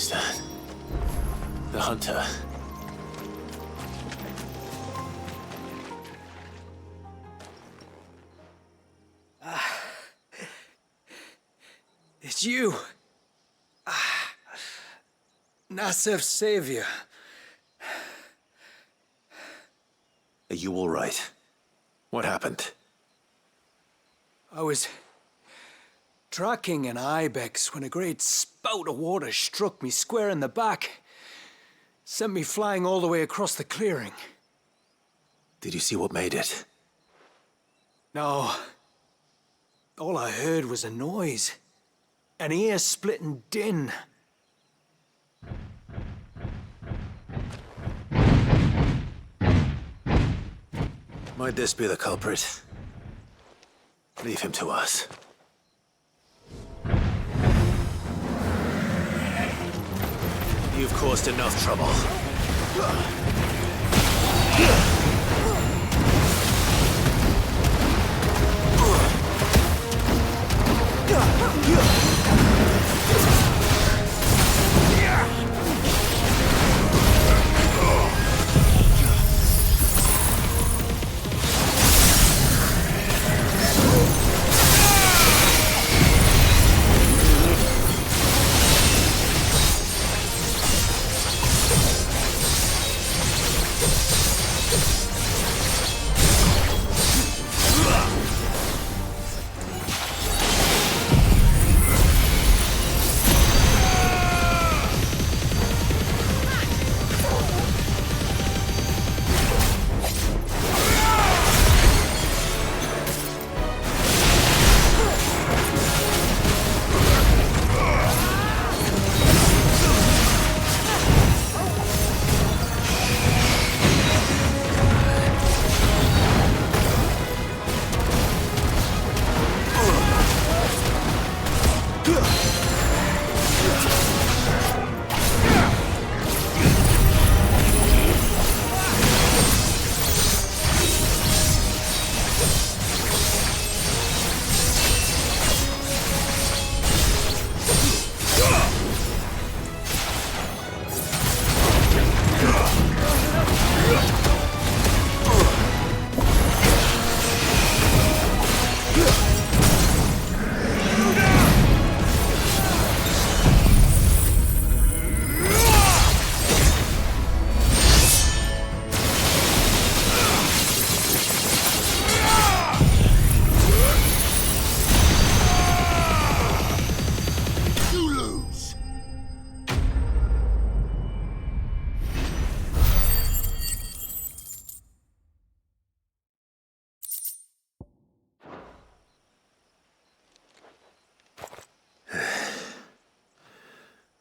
was that? The hunter. It's you. Nasser's savior. Are you all right? What happened? I was tracking an ibex when a great spout of water struck me square in the back. Sent me flying all the way across the clearing. Did you see what made it? No. All I heard was a noise. An ear-splitting din. Might this be the culprit? Leave him to us. You've caused enough trouble.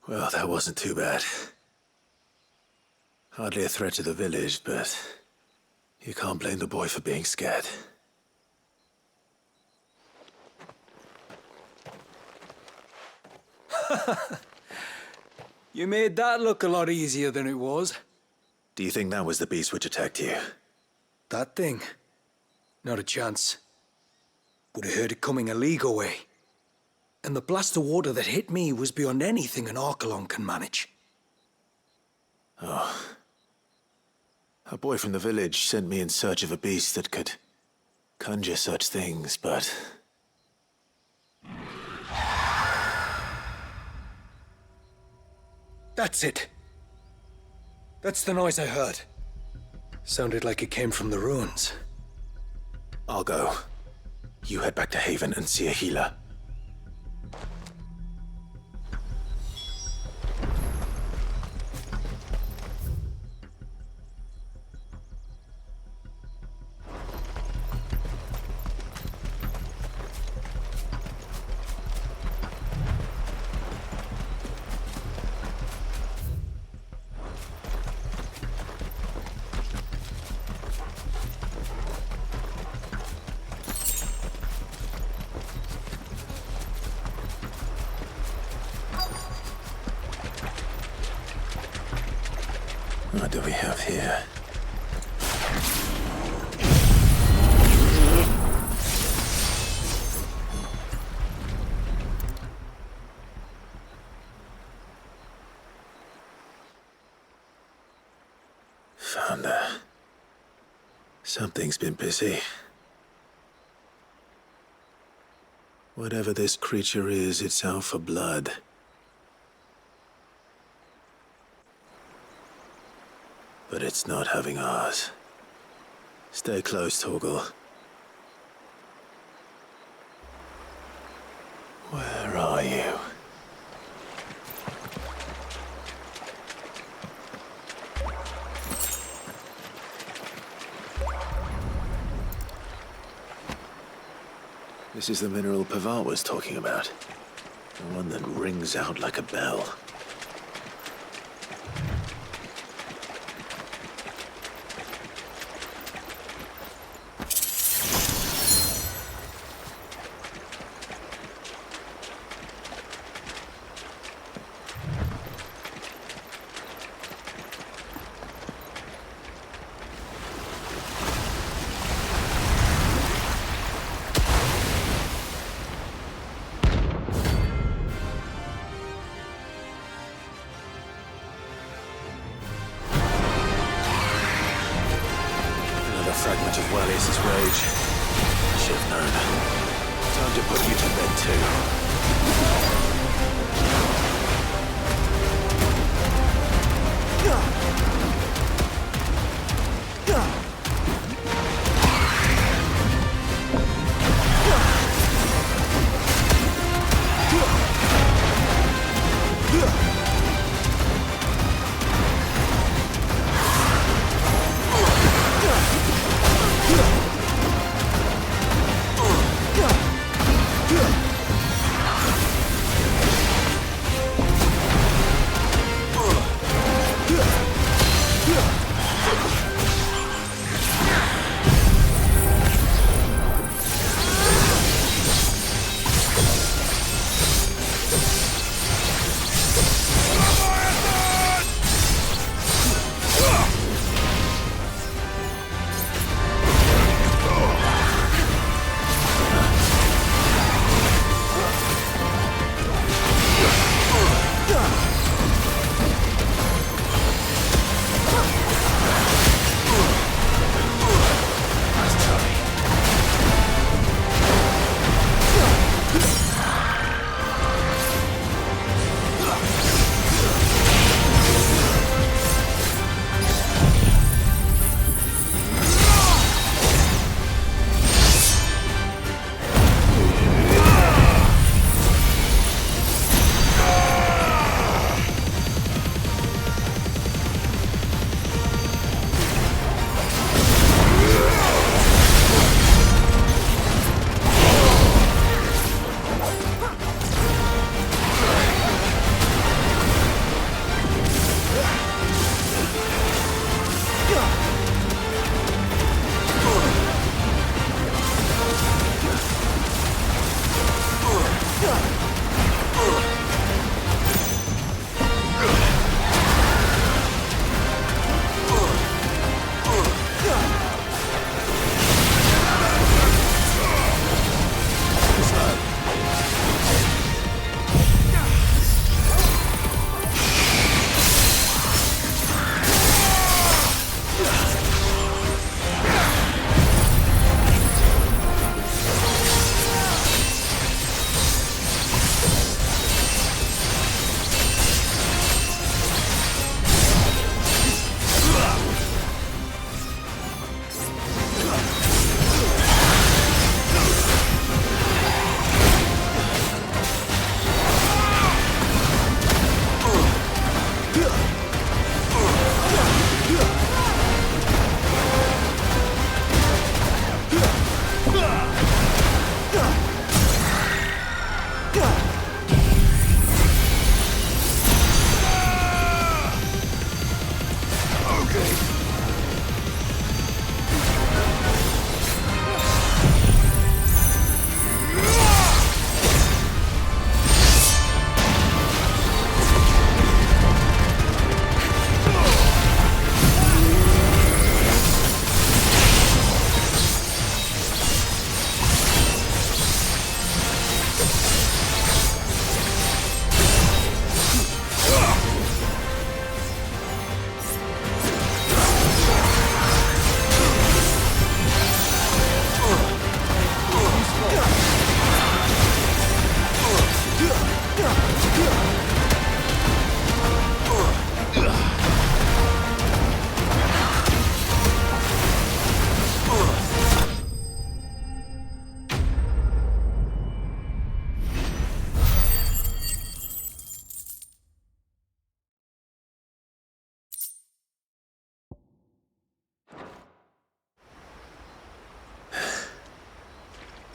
Well, that wasn't too bad. Hardly a threat to the village, but you can't blame the boy for being scared. You made that look a lot easier than it was. Do you think that was the beast which attacked you? That thing? Not a chance. Would have heard it coming a league away. And the blast of water that hit me was beyond anything an Archelon can manage. Oh. A boy from the village sent me in search of a beast that could conjure such things, but... That's it. That's the noise I heard. Sounded like it came from the ruins. I'll go. You head back to Haven and see a healer. What do we have here? Something's been busy. Whatever this creature is, it's out for blood. But it's not having ours. Stay close, Torgal. Where are you? This is the mineral Pavar was talking about. The one that rings out like a bell. Fragment of Wallis's rage. I should have known. Time to put you to bed too.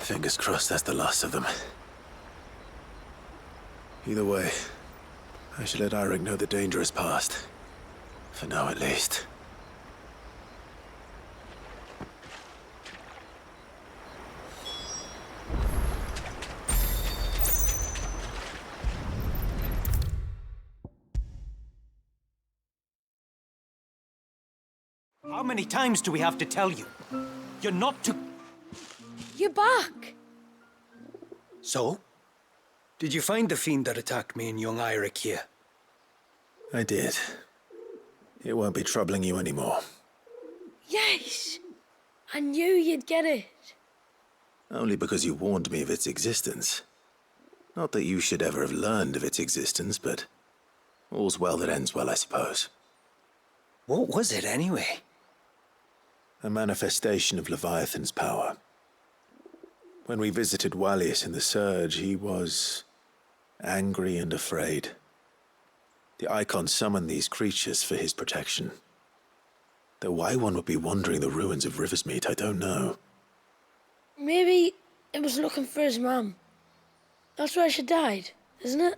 Fingers crossed that's the last of them. Either way, I should let Eirik know the danger is past. For now, at least. How many times do we have to tell you? You're not to... You're back! So? Did you find the fiend that attacked me and young Eirik here? I did. It won't be troubling you anymore. Yes! I knew you'd get it. Only because you warned me of its existence. Not that you should ever have learned of its existence, but all's well that ends well, I suppose. What was it anyway? A manifestation of Leviathan's power. When we visited Wallius in the Surge, he was angry and afraid. The Icon summoned these creatures for his protection. Though why one would be wandering the ruins of Riversmeet, I don't know. Maybe it was looking for his mum. That's where she died, isn't it?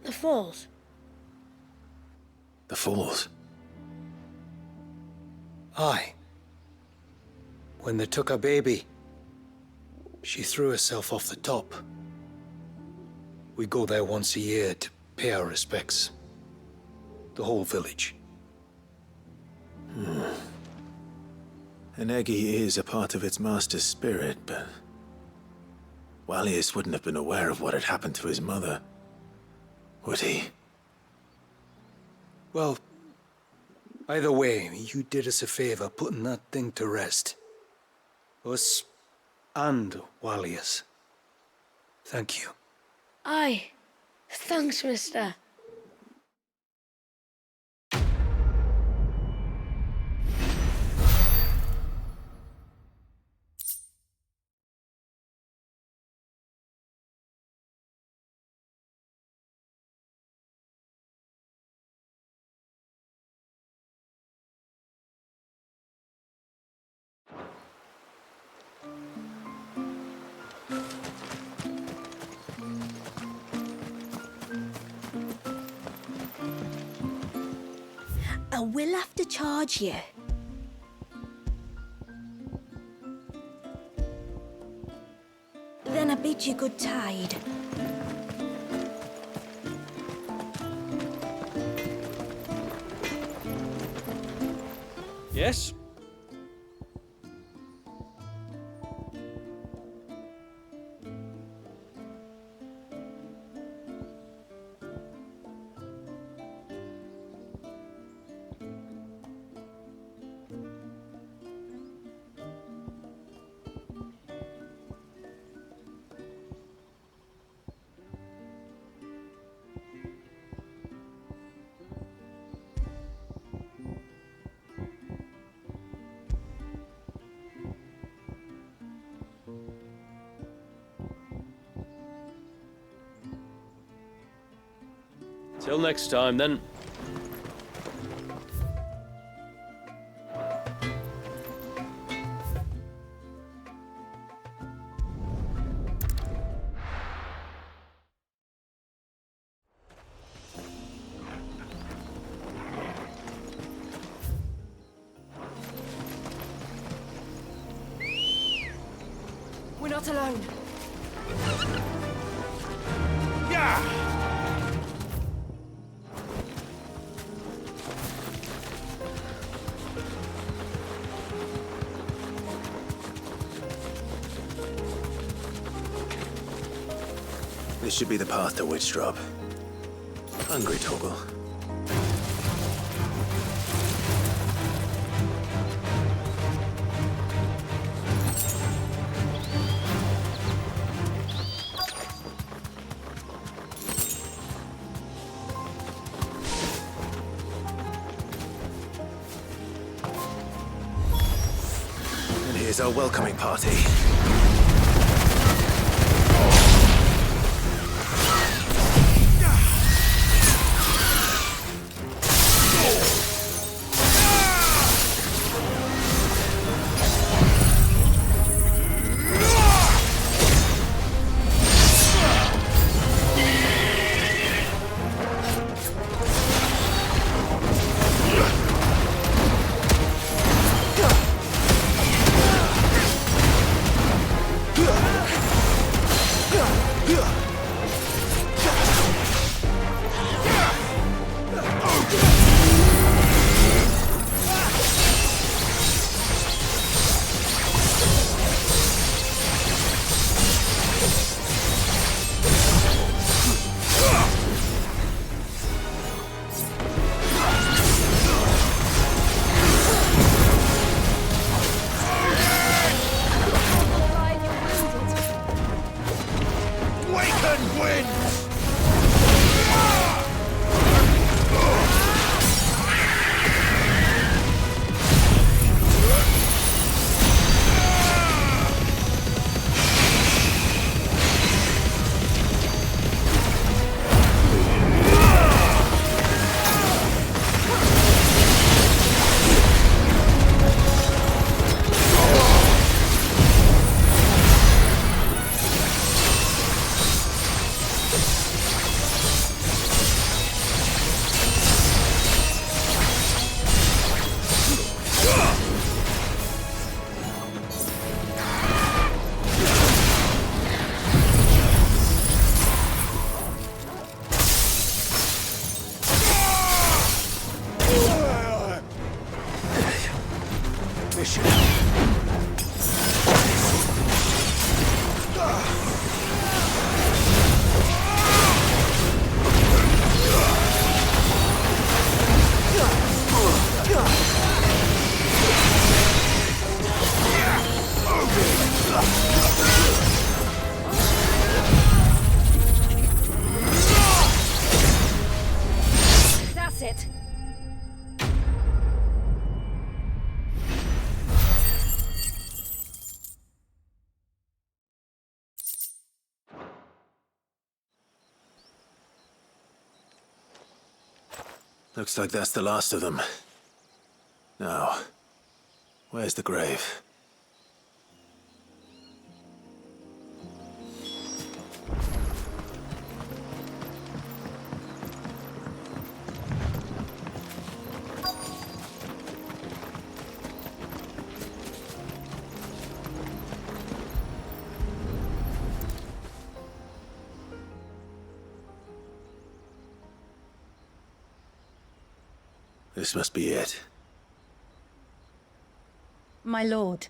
The Falls. The Falls? Aye. When they took her baby, she threw herself off the top. We go there once a year to pay our respects. The whole village. An Eggy is a part of its master's spirit, but Wallius wouldn't have been aware of what had happened to his mother, would he? Well, either way, you did us a favor putting that thing to rest. Us and Wallius. Thank you. Aye. Thanks, mister. I will have to charge you. Then I bid you good tide. Yes? Till next time, then. We're not alone. This should be the path to Witchdrop. Hungry, Torgal. And here's our welcoming party. efficient. That's it. Looks like that's the last of them. Now, where's the grave? This must be it. My lord,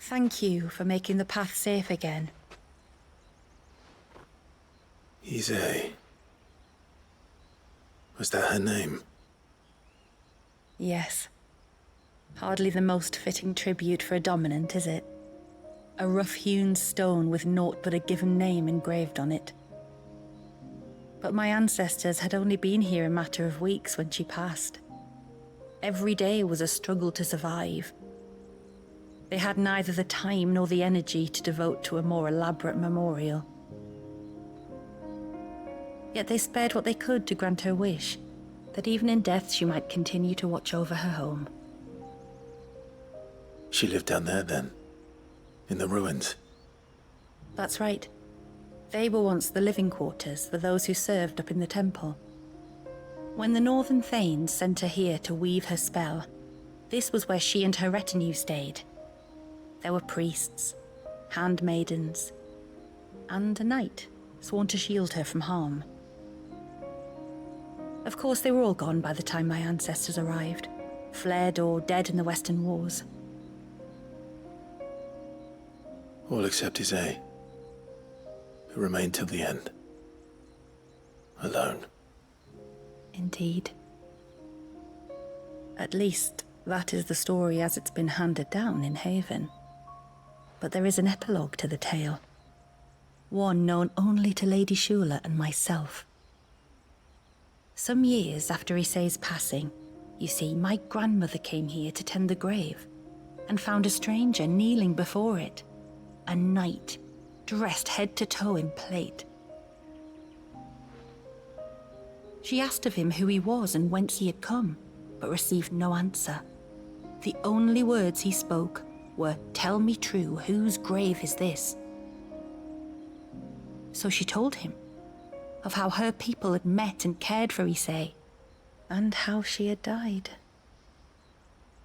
thank you for making the path safe again. Ise. Was that her name? Yes. Hardly the most fitting tribute for a dominant, is it? A rough-hewn stone with naught but a given name engraved on it. But my ancestors had only been here a matter of weeks when she passed. Every day was a struggle to survive. They had neither the time nor the energy to devote to a more elaborate memorial. Yet they spared what they could to grant her wish, that even in death she might continue to watch over her home. She lived down there then? In the ruins? That's right. They were once the living quarters for those who served up in the temple. When the Northern Thanes sent her here to weave her spell, this was where she and her retinue stayed. There were priests, handmaidens, and a knight sworn to shield her from harm. Of course, they were all gone by the time my ancestors arrived, fled or dead in the Western Wars. All except Ise, who remained till the end. Alone. Indeed. At least, that is the story as it's been handed down in Haven. But there is an epilogue to the tale. One known only to Lady Shula and myself. Some years after Ise's passing, you see, my grandmother came here to tend the grave, and found a stranger kneeling before it. A knight, dressed head to toe in plate. She asked of him who he was and whence he had come, but received no answer. The only words he spoke were, "Tell me true, whose grave is this?" So she told him of how her people had met and cared for Ise, and how she had died.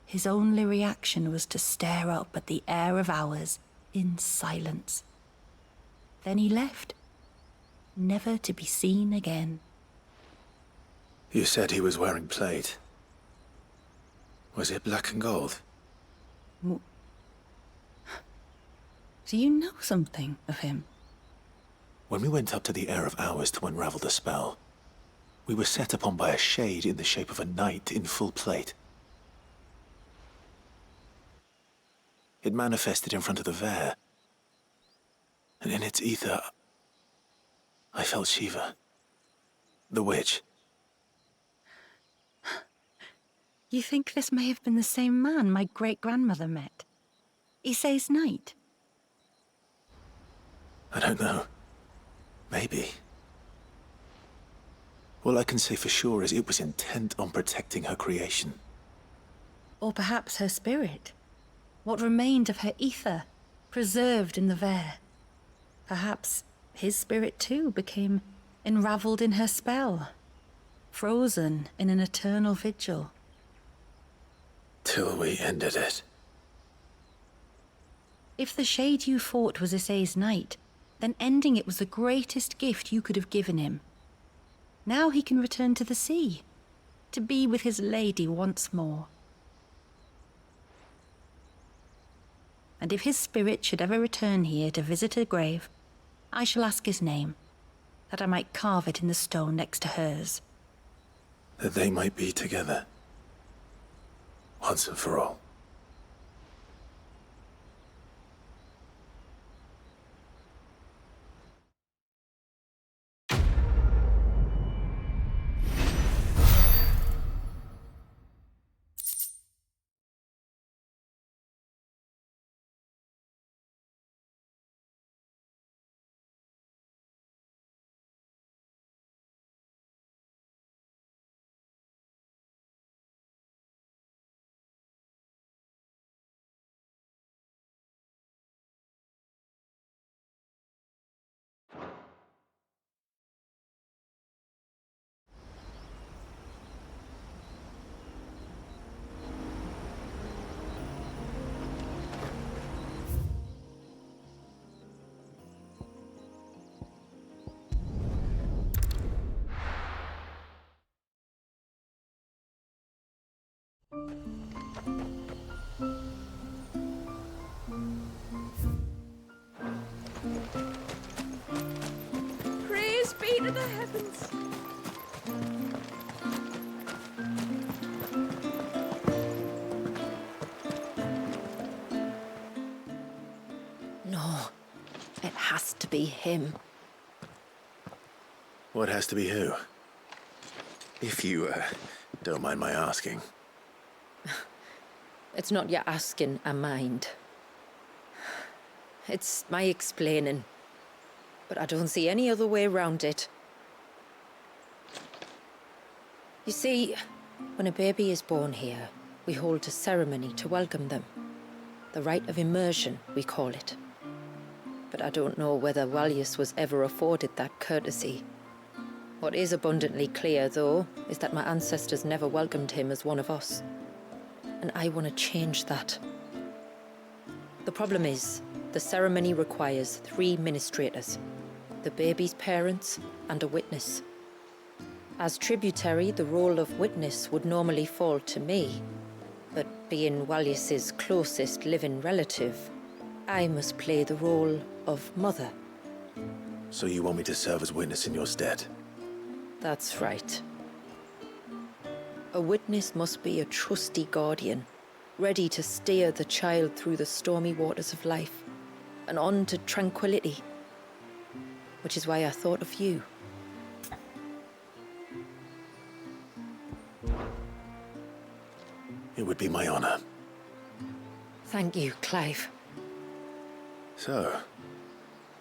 His only reaction was to stare up at the air of hours in silence. Then he left, never to be seen again. You said he was wearing plate. Was it black and gold? Do you know something of him? When we went up to the Air of Hours to unravel the spell, we were set upon by a shade in the shape of a knight in full plate. It manifested in front of the Vare, and in its ether, I felt Shiva, the witch. You think this may have been the same man my great-grandmother met? Ise's knight? I don't know. Maybe. All I can say for sure is it was intent on protecting her creation. Or perhaps her spirit? What remained of her ether, preserved in the Vare? Perhaps his spirit too became enraveled in her spell, frozen in an eternal vigil. Till we ended it. If the shade you fought was Ise's knight, then ending it was the greatest gift you could have given him. Now he can return to the sea, to be with his lady once more. and if his spirit should ever return here to visit her grave, I shall ask his name, that I might carve it in the stone next to hers. That they might be together. Once and for all. Praise be to the heavens. No, it has to be him. What has to be who? If you, don't mind my asking. It's not your asking, I mind. It's my explaining. But I don't see any other way around it. You see, when a baby is born here, we hold a ceremony to welcome them. The rite of immersion, we call it. But I don't know whether Walius was ever afforded that courtesy. What is abundantly clear, though, is that my ancestors never welcomed him as one of us. And I want to change that. The problem is, the ceremony requires 3 ministrators, the baby's parents and a witness. As tributary, the role of witness would normally fall to me, but being Walius's closest living relative, I must play the role of mother. So you want me to serve as witness in your stead? That's right. A witness must be a trusty guardian, ready to steer the child through the stormy waters of life and on to tranquility. Which is why I thought of you. It would be my honor. Thank you, Clive. So,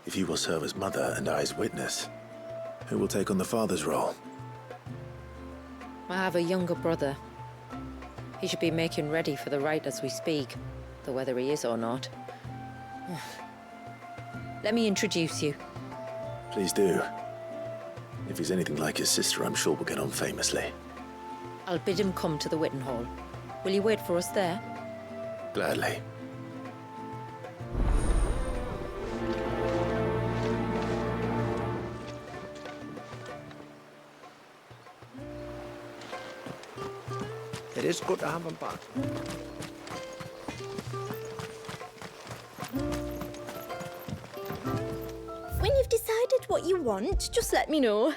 if you will serve as mother and I as witness, who will take on the father's role? I have a younger brother. He should be making ready for the rite as we speak, though whether he is or not. Let me introduce you. Please do. If he's anything like his sister, I'm sure we'll get on famously. I'll bid him come to the Witten Hall. Will you wait for us there? Gladly. It is good to have him back. When you've decided what you want, just let me know.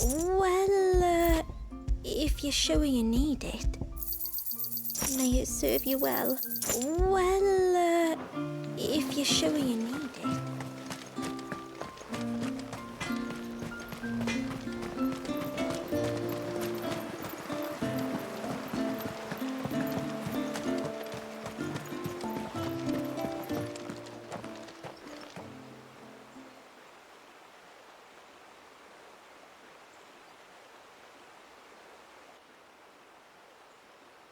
Well, if you're sure you need it. May it serve you well. Well, if you're sure you need it.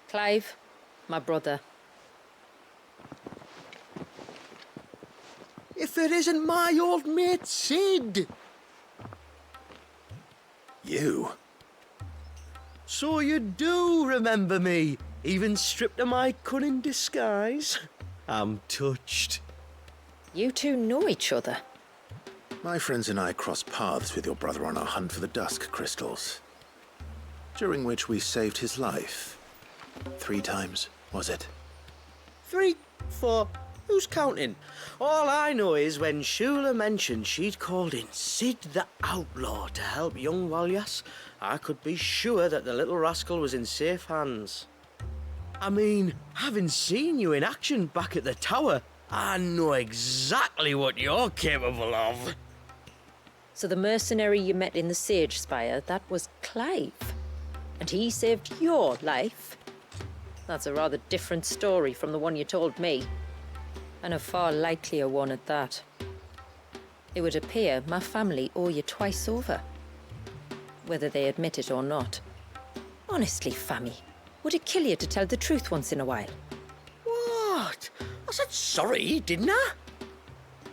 Clive, my brother. If it isn't my old mate Sid! You? So you do remember me, even stripped of my cunning disguise? I'm touched. You two know each other. My friends and I crossed paths with your brother on our hunt for the dusk crystals, during which we saved his life. 3 times, was it? 3, 4. Who's counting? All I know is when Shula mentioned she'd called in Sid the Outlaw to help young Walyas, I could be sure that the little rascal was in safe hands. I mean, having seen you in action back at the tower, I know exactly what you're capable of. So the mercenary you met in the Sage Spire, that was Clive. And he saved your life? That's a rather different story from the one you told me. And a far likelier one at that. It would appear my family owe you twice over. Whether they admit it or not. Honestly, Fammy, would it kill you to tell the truth once in a while? What? I said sorry, didn't I?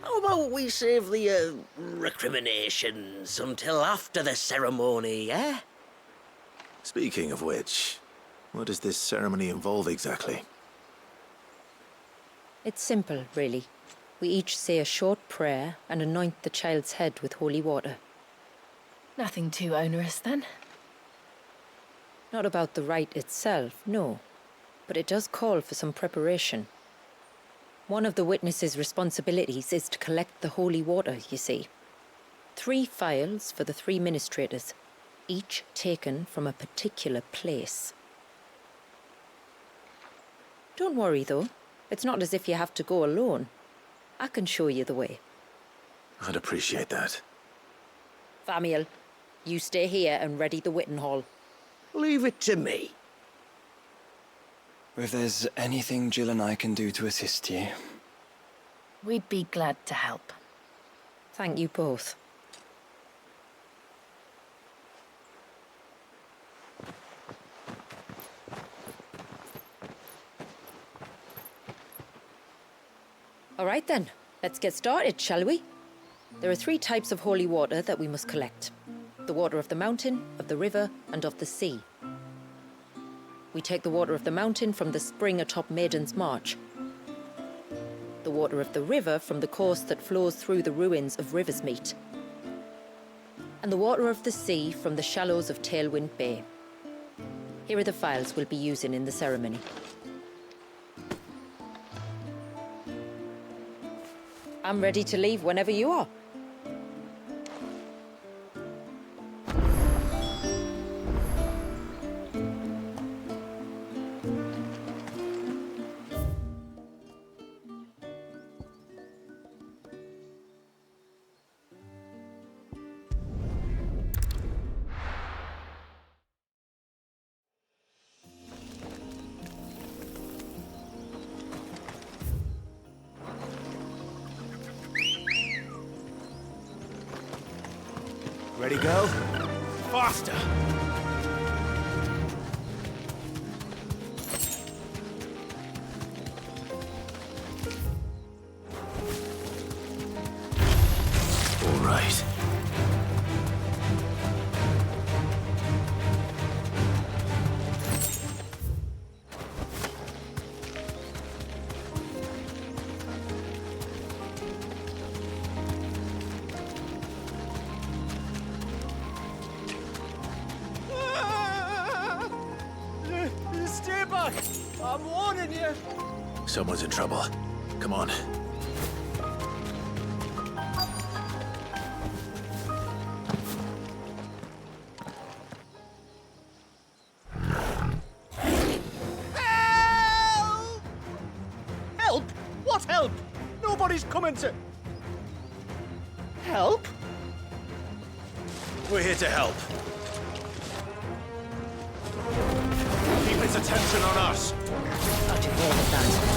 How about we save the, recriminations until after the ceremony, eh? Speaking of which, what does this ceremony involve exactly? It's simple, really. We each say a short prayer and anoint the child's head with holy water. Nothing too onerous, then. Not about the rite itself, no. But it does call for some preparation. One of the witness's responsibilities is to collect the holy water, you see. 3 phials for the 3 ministrators, each taken from a particular place. Don't worry, though. It's not as if you have to go alone. I can show you the way. I'd appreciate that. Famiel, you stay here and ready the Witten Hall. Leave it to me. If there's anything Jill and I can do to assist you. We'd be glad to help. Thank you both. All right then, let's get started, shall we? There are 3 types of holy water that we must collect. The water of the mountain, of the river, and of the sea. We take the water of the mountain from the spring atop Maiden's March. The water of the river from the course that flows through the ruins of Riversmeet. And the water of the sea from the shallows of Tailwind Bay. Here are the phials we'll be using in the ceremony. I'm ready to leave whenever you are. Ready, go? Faster! All right. Stay back! I'm warning you! Someone's in trouble. Come on. Help! What help? Nobody's coming to... Help? We're here to help. Keep its attention on us. Roger all of that.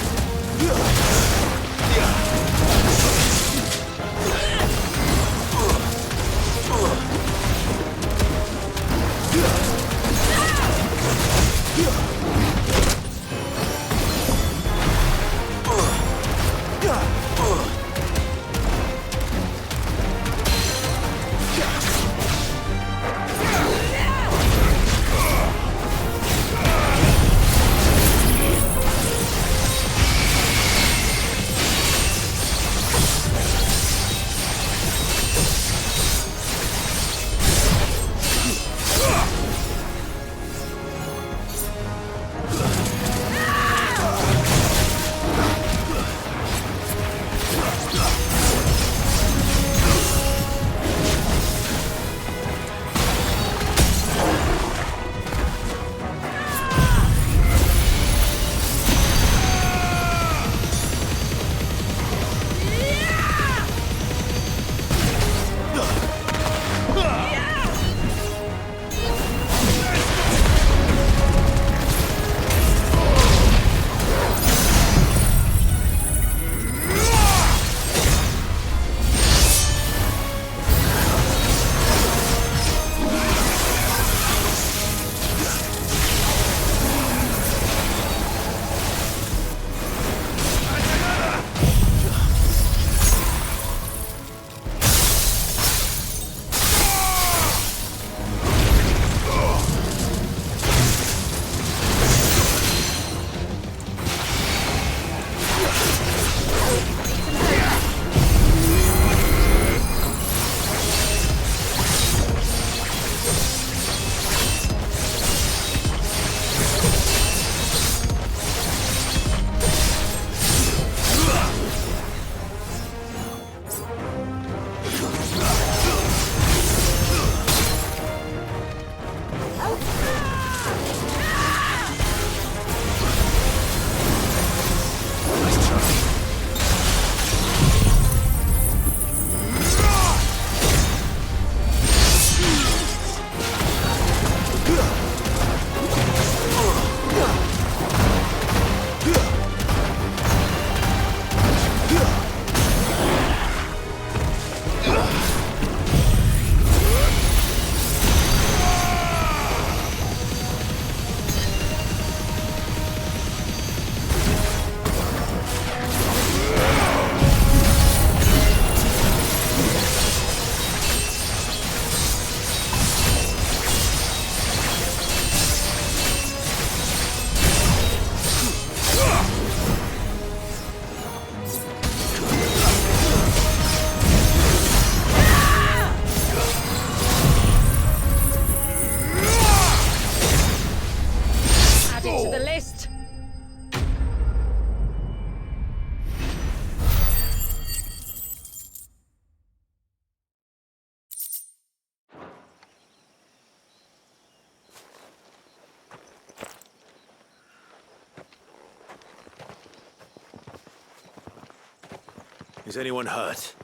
Is anyone hurt?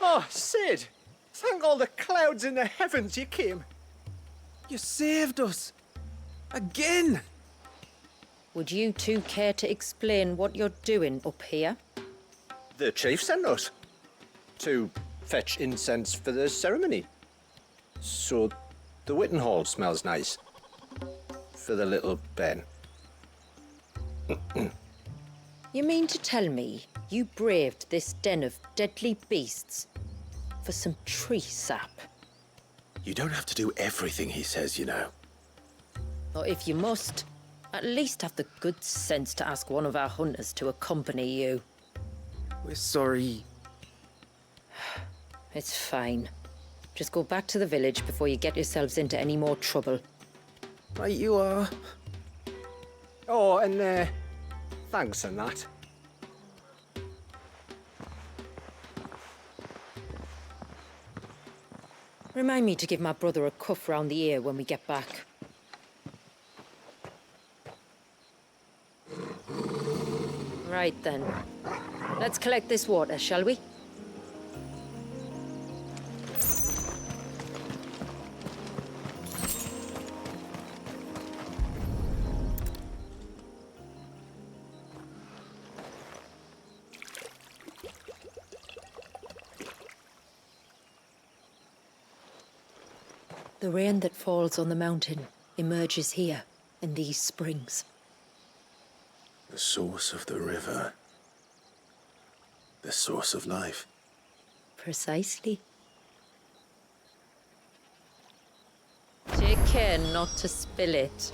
Oh, Sid! Thank all the clouds in the heavens you came. You saved us. Again! Would you two care to explain what you're doing up here? The chief sent us to fetch incense for the ceremony. So the Witten Hall smells nice. For the little Ben. You mean to tell me you braved this den of deadly beasts for some tree sap? You don't have to do everything he says, you know. Or if you must, at least have the good sense to ask one of our hunters to accompany you. We're sorry. It's fine. Just go back to the village before you get yourselves into any more trouble. Right you are. Oh, and thanks and that. Remind me to give my brother a cuff round the ear when we get back. Right then. Let's collect this water, shall we? The rain that falls on the mountain emerges here, in these springs. The source of the river. The source of life. Precisely. Take care not to spill it.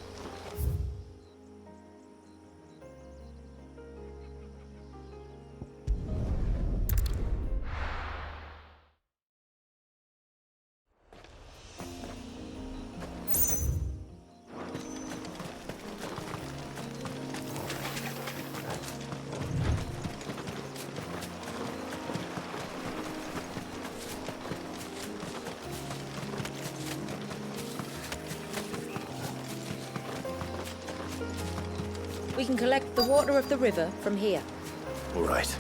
We can collect the water of the river from here. All right.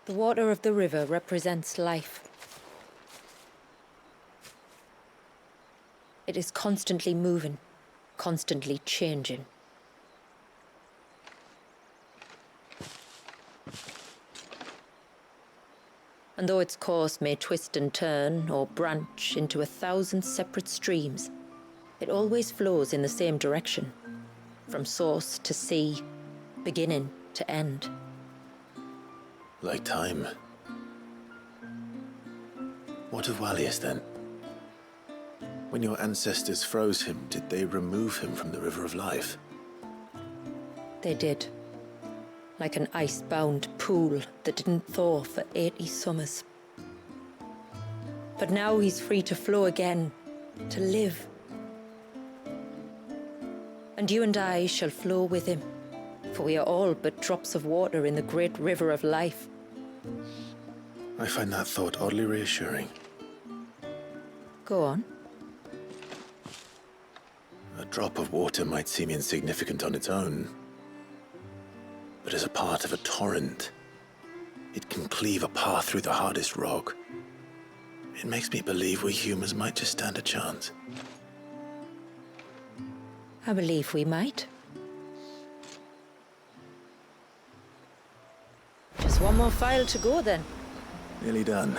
The water of the river represents life. It is constantly moving, constantly changing. And though its course may twist and turn or branch into 1,000 separate streams, it always flows in the same direction, from source to sea, beginning to end. Like time. What of Wallius then? When your ancestors froze him, did they remove him from the River of Life? They did. Like an ice-bound pool that didn't thaw for 80 summers. But now he's free to flow again, to live. And you and I shall flow with him, for we are all but drops of water in the great River of Life. I find that thought oddly reassuring. Go on. A drop of water might seem insignificant on its own, but as a part of a torrent, it can cleave a path through the hardest rock. It makes me believe we humans might just stand a chance. I believe we might. Just one more file to go then. Nearly done.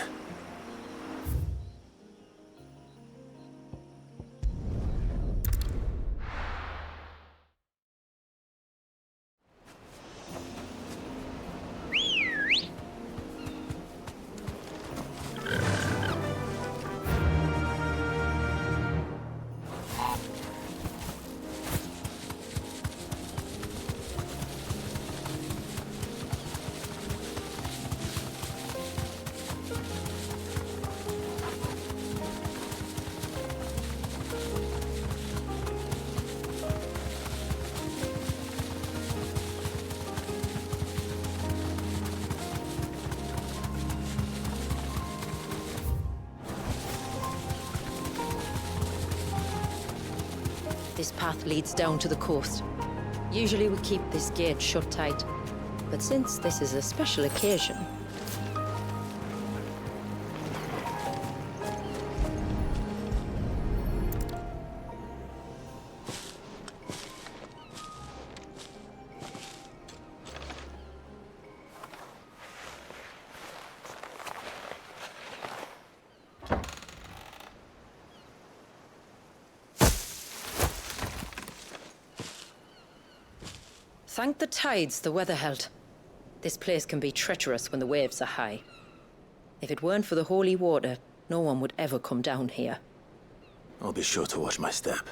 This path leads down to the coast. Usually we keep this gate shut tight, but since this is a special occasion... Thank the tides the weather held. This place can be treacherous when the waves are high. If it weren't for the holy water, no one would ever come down here. I'll be sure to watch my step.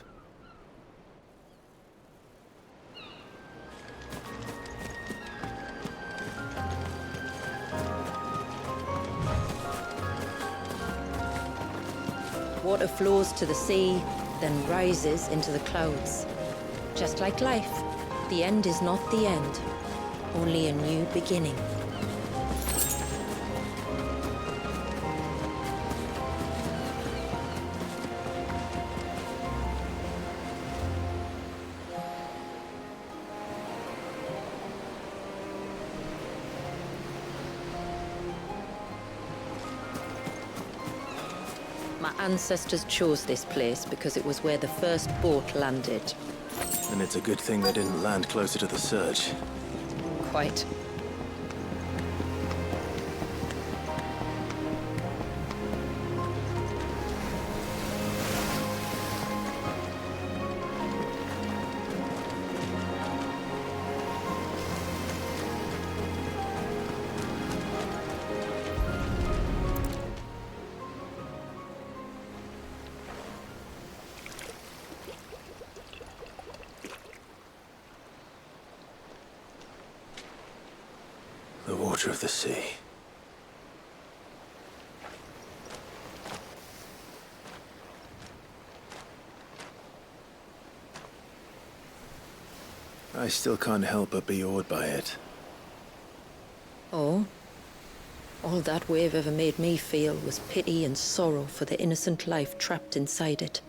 Water flows to the sea, then rises into the clouds. Just like life, the end is not the end, only a new beginning. My ancestors chose this place because it was where the first boat landed. And it's a good thing they didn't land closer to the surge. Quite. The water of the sea. I still can't help but be awed by it. Oh? All that wave ever made me feel was pity and sorrow for the innocent life trapped inside it.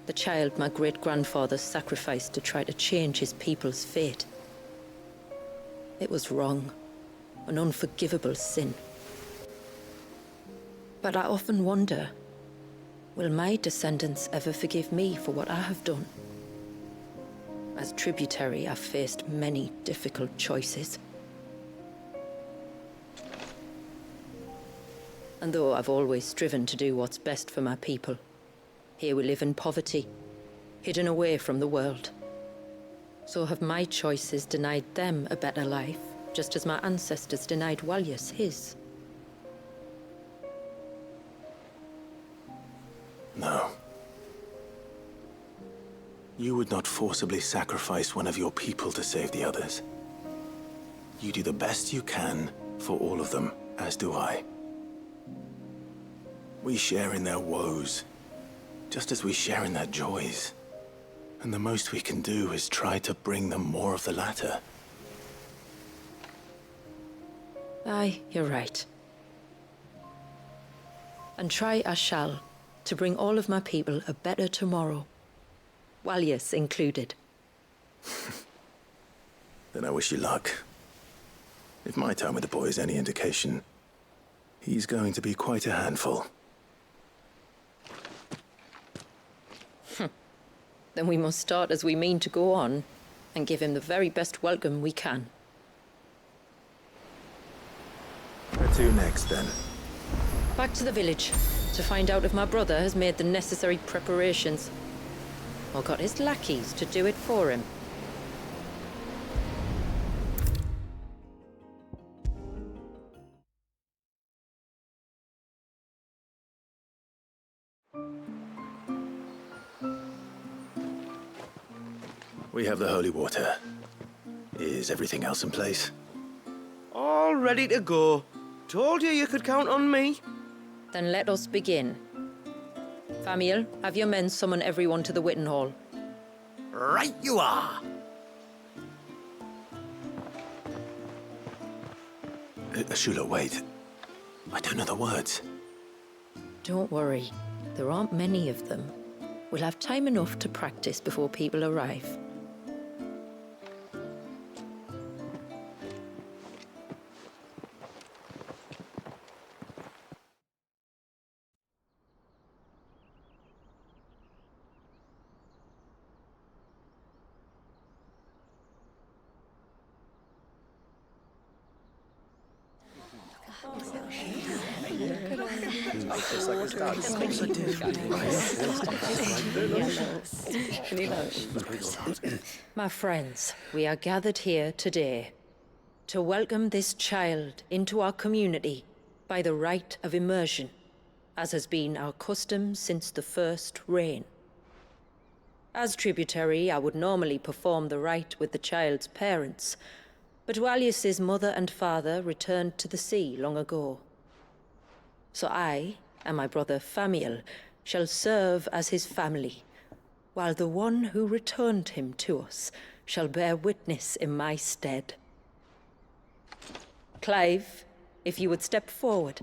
The child my great-grandfather sacrificed to try to change his people's fate. It was wrong, an unforgivable sin. But I often wonder, will my descendants ever forgive me for what I have done? As tributary, I've faced many difficult choices. And though I've always striven to do what's best for my people, here we live in poverty, hidden away from the world. So have my choices denied them a better life, just as my ancestors denied Walyas his? No. You would not forcibly sacrifice one of your people to save the others. You do the best you can for all of them, as do I. We share in their woes, just as we share in their joys. And the most we can do is try to bring them more of the latter. Aye, you're right. And try I shall, to bring all of my people a better tomorrow. Walyas included. Then I wish you luck. If my time with the boy is any indication, he's going to be quite a handful. Then we must start as we mean to go on, and give him the very best welcome we can. Where to next, then? Back to the village, to find out if my brother has made the necessary preparations, or got his lackeys to do it for him. We have the holy water. Is everything else in place? All ready to go. Told you you could count on me. Then let us begin. Famiel, have your men summon everyone to the Witten Hall. Right you are. Ashula, wait. I don't know the words. Don't worry, there aren't many of them. We'll have time enough to practice before people arrive. My friends, we are gathered here today to welcome this child into our community by the rite of immersion, as has been our custom since the first reign. As tributary, I would normally perform the rite with the child's parents, but Walius's mother and father returned to the sea long ago. So I and my brother Famiel shall serve as his family, while the one who returned him to us shall bear witness in my stead. Clive, if you would step forward.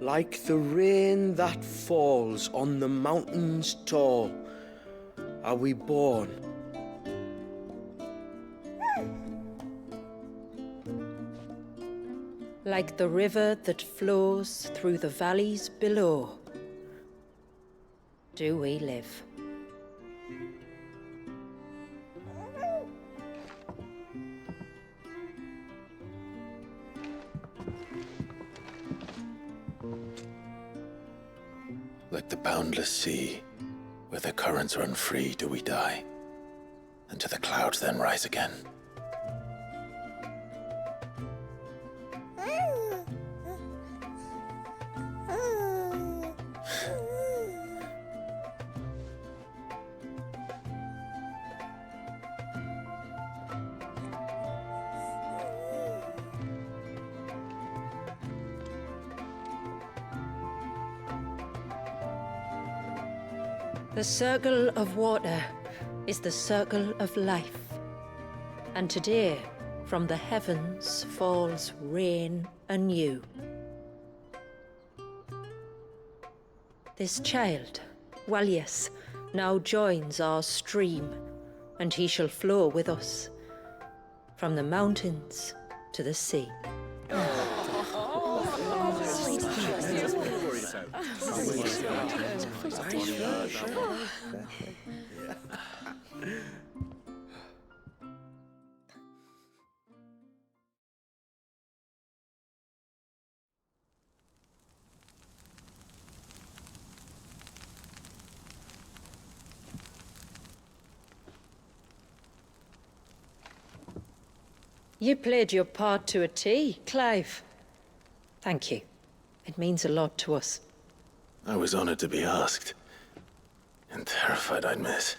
Like the rain that falls on the mountains tall, are we born. Like the river that flows through the valleys below, do we live. Like the boundless sea, where the currents run free, do we die, and to the clouds then rise again. The circle of water is the circle of life. And today, from the heavens falls rain anew. This child, Walius, now joins our stream, and he shall flow with us, from the mountains to the sea. You played your part to a T, Clive. Thank you. It means a lot to us. I was honored to be asked, and terrified I'd miss.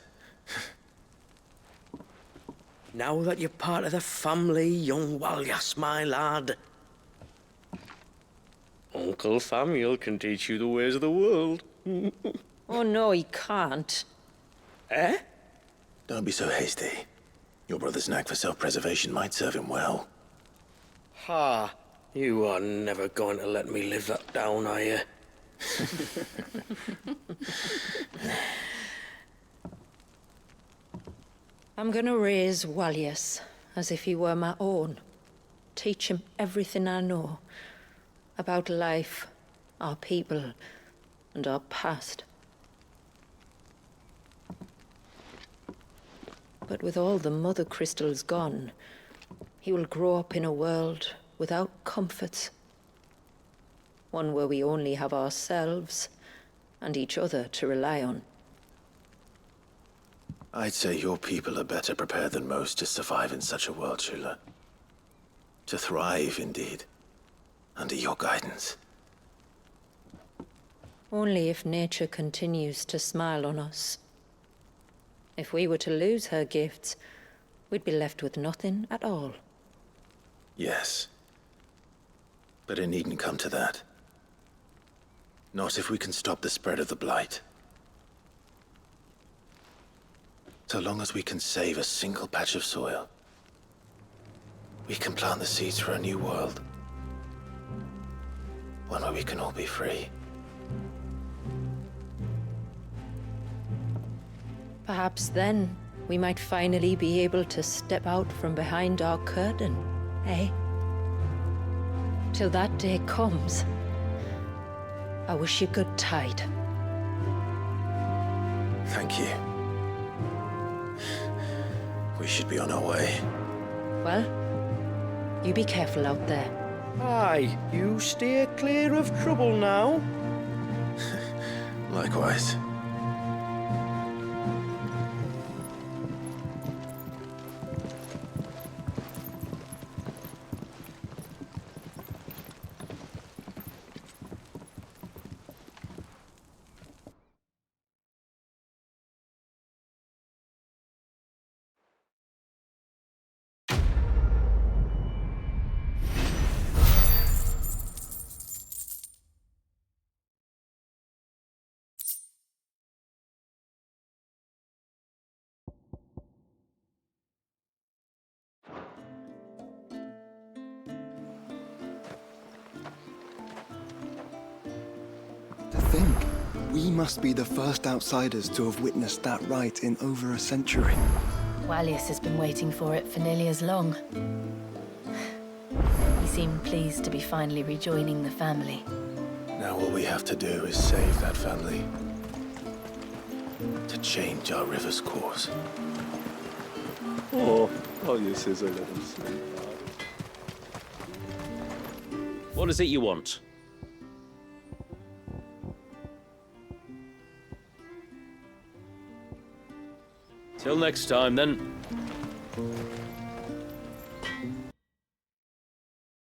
Now that you're part of the family, young Walyas, my lad, Uncle Famiel can teach you the ways of the world. Oh no, he can't. Eh? Don't be so hasty. Your brother's knack for self-preservation might serve him well. Ha! You are never going to let me live that down, are you? I'm gonna raise Walius as if he were my own. Teach him everything I know about life, our people, and our past. But with all the mother crystals gone, he will grow up in a world without comforts. One where we only have ourselves and each other to rely on. I'd say your people are better prepared than most to survive in such a world, Shula. To thrive, indeed, under your guidance. Only if nature continues to smile on us. If we were to lose her gifts, we'd be left with nothing at all. Yes. But it needn't come to that. Not if we can stop the spread of the Blight. So long as we can save a single patch of soil, we can plant the seeds for a new world. One where we can all be free. Perhaps then, we might finally be able to step out from behind our curtain, eh? Till that day comes, I wish you good tide. Thank you. We should be on our way. Well, you be careful out there. Aye, you steer clear of trouble now. Likewise. To think, we must be the first outsiders to have witnessed that rite in over a century. Wallius has been waiting for it for nearly as long. He seemed pleased to be finally rejoining the family. Now all we have to do is save that family. To change our river's course. Oh, Wallius is a little sweetheart. What is it you want? Till next time, then.